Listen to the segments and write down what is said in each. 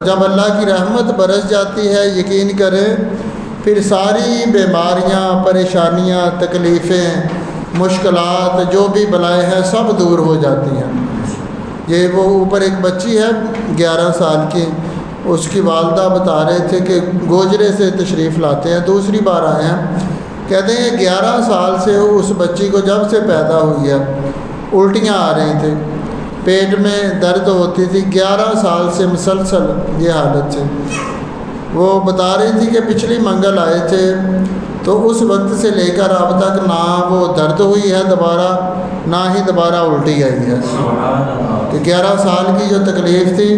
جب اللہ کی رحمت برس جاتی ہے یقین کریں پھر ساری بیماریاں، پریشانیاں، تکلیفیں، مشکلات، جو بھی بلائیں ہیں سب دور ہو جاتی ہیں۔ یہ وہ اوپر ایک بچی ہے 11 سال کی، اس کی والدہ بتا رہے تھے کہ گوجرے سے تشریف لاتے ہیں، دوسری بار آئے ہیں۔ کہتے ہیں 11 سال سے اس بچی کو جب سے پیدا ہوئی ہے الٹیاں آ رہی تھیں، پیٹ میں درد ہوتی تھی، 11 سال سے مسلسل یہ حالت تھی۔ وہ بتا رہی تھی کہ پچھلی منگل آئے تھے تو اس وقت سے لے کر اب تک نہ وہ درد ہوئی ہے دوبارہ، نہ ہی دوبارہ الٹی آئی ہے، کہ 11 سال کی جو تکلیف تھی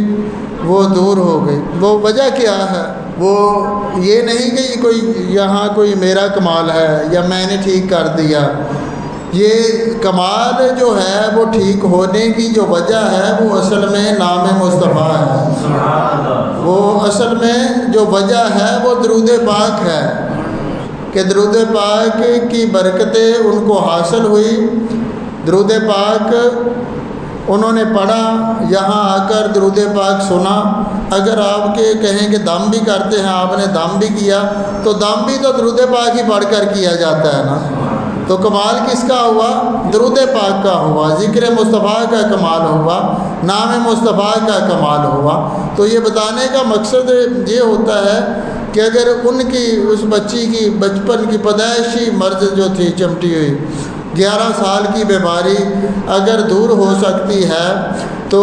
وہ دور ہو گئی۔ وہ وجہ کیا ہے؟ وہ یہ نہیں کہ کوئی یہاں کوئی میرا کمال ہے یا میں نے ٹھیک کر دیا۔ یہ کمال جو ہے وہ ٹھیک ہونے کی جو وجہ ہے وہ اصل میں نام مصطفیٰ ہے۔ وہ اصل میں جو وجہ ہے وہ درود پاک ہے، کہ درود پاک کی برکتیں ان کو حاصل ہوئی۔ درود پاک انہوں نے پڑھا، یہاں آ کر درود پاک سنا۔ اگر آپ کے کہیں کہ دم بھی کرتے ہیں، آپ نے دم بھی کیا، تو دم بھی تو درود پاک ہی پڑھ کر کیا جاتا ہے نا۔ تو کمال کس کا ہوا؟ درود پاک کا ہوا، ذکر مصطفیٰ کا کمال ہوا، نام مصطفیٰ کا کمال ہوا۔ تو یہ بتانے کا مقصد یہ ہوتا ہے کہ اگر ان کی اس بچی کی بچپن کی پیدائشی مرض جو تھی چمٹی ہوئی، 11 سال کی بیماری اگر دور ہو سکتی ہے تو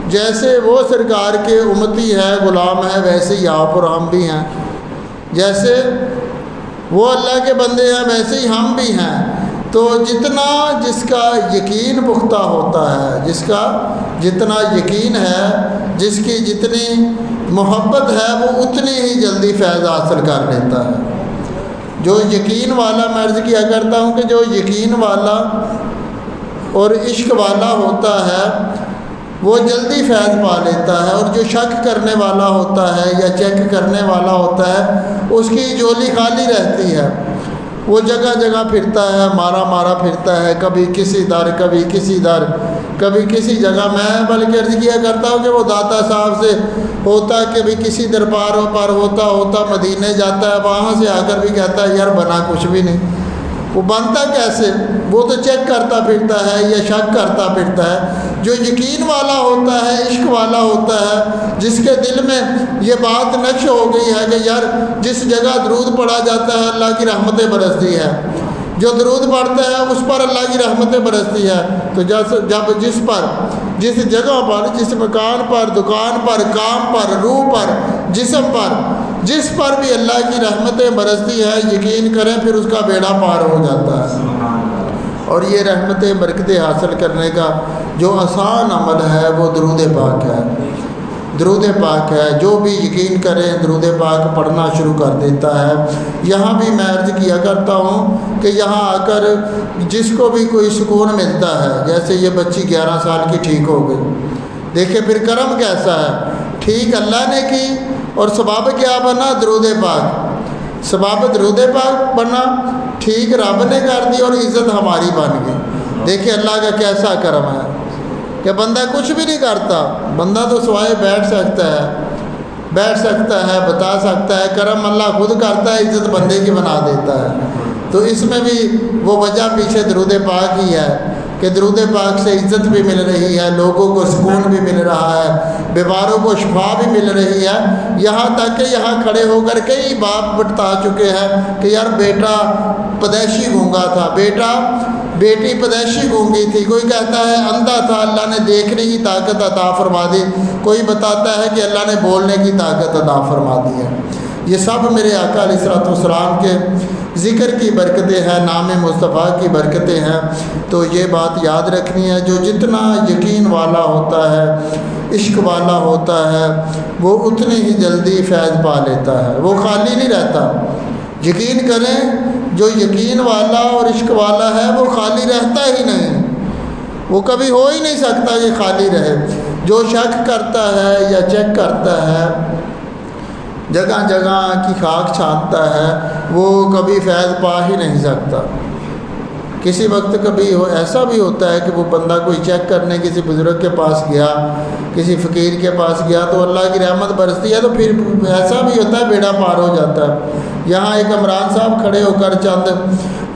جیسے وہ سرکار کے امتی ہے، غلام ہے، ویسے ہی آپ اور ہم بھی ہیں۔ جیسے وہ اللہ کے بندے ہیں ویسے ہی ہم بھی ہیں۔ تو جتنا جس کا یقین پختہ ہوتا ہے، جس کا جتنا یقین ہے، جس کی جتنی محبت ہے، وہ اتنی ہی جلدی فیض حاصل کر لیتا ہے۔ جو یقین والا، میں عرض کیا کرتا ہوں کہ جو یقین والا اور عشق والا ہوتا ہے وہ جلدی فیض پا لیتا ہے، اور جو شک کرنے والا ہوتا ہے یا چیک کرنے والا ہوتا ہے اس کی جولی خالی رہتی ہے۔ وہ جگہ جگہ پھرتا ہے، مارا مارا پھرتا ہے، کبھی کسی در، کبھی کسی در، کبھی کسی جگہ۔ میں بلکہ عرض کیا کرتا ہوں کہ وہ داتا صاحب سے ہوتا کہ بھی کسی درباروں پر ہوتا مدینے جاتا ہے، وہاں سے آ کر بھی کہتا ہے یار بنا کچھ بھی نہیں۔ وہ بنتا کیسے؟ وہ تو چیک کرتا پھرتا ہے یا شک کرتا پھرتا ہے۔ جو یقین والا ہوتا ہے، عشق والا ہوتا ہے، جس کے دل میں یہ بات نقش ہو گئی ہے کہ یار جس جگہ درود پڑھا جاتا ہے اللہ کی رحمتیں برستی ہے، جو درود پڑھتا ہے اس پر اللہ کی رحمتیں برستی ہے۔ تو جب جس جگہ پر، جس مکان پر، دکان پر، کام پر، روح پر، جسم پر، جس پر بھی اللہ کی رحمتیں برستی ہے، یقین کریں پھر اس کا بیڑا پار ہو جاتا ہے۔ اور یہ رحمتیں برکتیں حاصل کرنے کا جو آسان عمل ہے وہ درود پاک ہے۔ درود پاک ہے، جو بھی یقین کریں درود پاک پڑھنا شروع کر دیتا ہے۔ یہاں بھی میں عرض کیا کرتا ہوں کہ یہاں آ کر جس کو بھی کوئی سکون ملتا ہے، جیسے یہ بچی 11 سال کی ٹھیک ہو گئی، دیکھیں پھر کرم کیسا ہے۔ ٹھیک اللہ نے کی اور سبب کیا بنا؟ درود پاک۔ سبب درود پاک بنا، ٹھیک رب نے کر دی اور عزت ہماری بن گئی۔ دیکھیں اللہ کا کیسا کرم ہے کہ بندہ کچھ بھی نہیں کرتا، بندہ تو سوائے بیٹھ سکتا ہے، بتا سکتا ہے، کرم اللہ خود کرتا ہے، عزت بندے کی بنا دیتا ہے۔ تو اس میں بھی وہ وجہ پیچھے درود پاک ہی ہے کہ درود پاک سے عزت بھی مل رہی ہے، لوگوں کو سکون بھی مل رہا ہے، بیماروں کو شفا بھی مل رہی ہے۔ یہاں تک کہ یہاں کھڑے ہو کر کئی باپ بتا چکے ہیں کہ یار بیٹا پیدائشی گونگا تھا، بیٹی پیدائشی گونگی تھی، کوئی کہتا ہے اندھا تھا، اللہ نے دیکھنے کی طاقت عطا فرما دی، کوئی بتاتا ہے کہ اللہ نے بولنے کی طاقت عطا فرما دی ہے۔ یہ سب میرے آقا علیہ الصلوۃ والسلام کے ذکر کی برکتیں ہیں، نام مصطفیٰ کی برکتیں ہیں۔ تو یہ بات یاد رکھنی ہے، جو جتنا یقین والا ہوتا ہے، عشق والا ہوتا ہے، وہ اتنی ہی جلدی فیض پا لیتا ہے، وہ خالی نہیں رہتا۔ یقین کریں جو یقین والا اور عشق والا ہے وہ خالی رہتا ہی نہیں، وہ کبھی ہو ہی نہیں سکتا کہ خالی رہے۔ جو شک کرتا ہے یا چیک کرتا ہے، جگہ جگہ کی خاک چھانتا ہے، وہ کبھی فیض پا ہی نہیں سکتا۔ کسی وقت کبھی ایسا بھی ہوتا ہے کہ وہ بندہ کوئی چیک کرنے کسی بزرگ کے پاس گیا، کسی فقیر کے پاس گیا تو اللہ کی رحمت برستی ہے، تو پھر ایسا بھی ہوتا ہے بیڑا پار ہو جاتا ہے۔ یہاں ایک عمران صاحب کھڑے ہو کر چند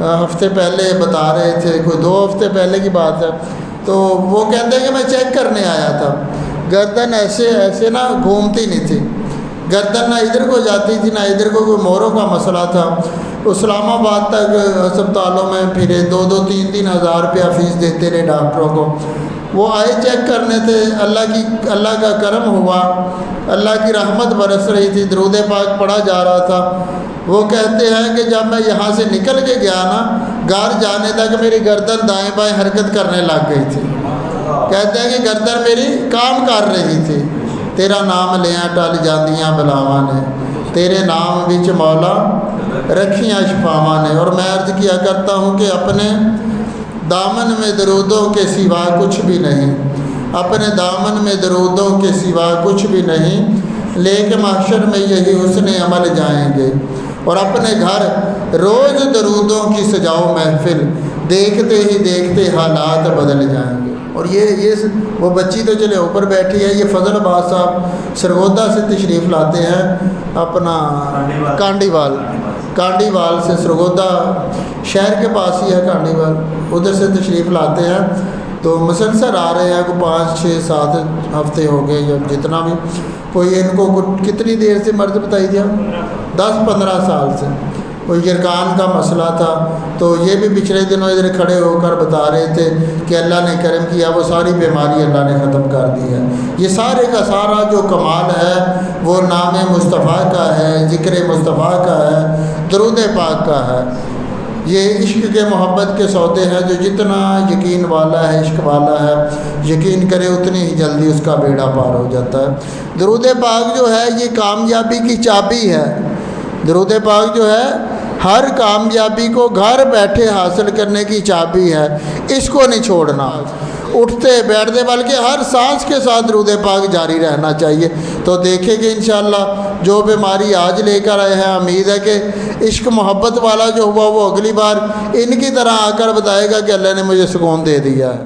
ہفتے پہلے بتا رہے تھے، کوئی 2 ہفتے پہلے کی بات ہے، تو وہ کہتے ہیں کہ میں چیک کرنے آیا تھا، گردن ایسے نہ گھومتی نہیں تھی، گردن نہ ادھر کو جاتی تھی نہ ادھر کو، کوئی موروں کا مسئلہ تھا۔ اسلام آباد تک ہسپتالوں میں پھرے، 2-3 ہزار روپیہ فیس دیتے رہے ڈاکٹروں کو۔ وہ آئے چیک کرنے تھے، اللہ کا کرم ہوا، اللہ کی رحمت برس رہی تھی، درود پاک پڑھا جا رہا تھا۔ وہ کہتے ہیں کہ جب میں یہاں سے نکل کے گیا نا، گھر جانے تک میری گردن دائیں بائیں حرکت کرنے لگ گئی تھی۔ کہتے ہیں کہ گردن میری کام کر رہی تھی۔ تیرا نام لیاں ٹل جاندیاں بلاواں نے، تیرے نام وچ مولا رکھیاں شفاواں نے۔ اور میں عرض کیا کرتا ہوں کہ اپنے دامن میں درودوں کے سوا کچھ بھی نہیں، اپنے دامن میں درودوں کے سوا کچھ بھی نہیں، لے کے محشر میں یہی حسن عمل جائیں گے، اور اپنے گھر روز درودوں کی سجاؤ محفل، دیکھتے ہی دیکھتے حالات بدل جائیں گے۔ اور یہ وہ بچی تو چلے اوپر بیٹھی ہے، یہ فضل عباس صاحب سرگودا سے تشریف لاتے ہیں، اپنا کانڈی وال سے، سرگودا شہر کے پاس ہی ہے کانڈی وال، ادھر سے تشریف لاتے ہیں۔ تو مسلسل آ رہے ہیں، کوئی 5-6-7 ہفتے ہو گئے، یا جتنا بھی، کوئی ان کو کتنی دیر سے مرض بتائی دیا، 10-15 سال سے کوئی یرکان کا مسئلہ تھا۔ تو یہ بھی پچھلے دنوں ادھر کھڑے ہو کر بتا رہے تھے کہ اللہ نے کرم کیا، وہ ساری بیماری اللہ نے ختم کر دی ہے۔ یہ سارے کا سارا جو کمال ہے وہ نام مصطفیٰ کا ہے، ذکر مصطفیٰ کا ہے، درود پاک کا ہے۔ یہ عشق کے محبت کے سودے ہیں، جو جتنا یقین والا ہے، عشق والا ہے، یقین کرے اتنی ہی جلدی اس کا بیڑا پار ہو جاتا ہے۔ درود پاک جو ہے یہ کامیابی کی چابی ہے۔ درود پاک جو ہے ہر کامیابی کو گھر بیٹھے حاصل کرنے کی چابی ہے، اس کو نہیں چھوڑنا، اٹھتے بیٹھتے بلکہ ہر سانس کے ساتھ درود پاک جاری رہنا چاہیے۔ تو دیکھیں کہ انشاءاللہ جو بیماری آج لے کر آئے ہیں، امید ہے کہ عشق محبت والا جو ہوا وہ اگلی بار ان کی طرح آ کر بتائے گا کہ اللہ نے مجھے سکون دے دیا ہے۔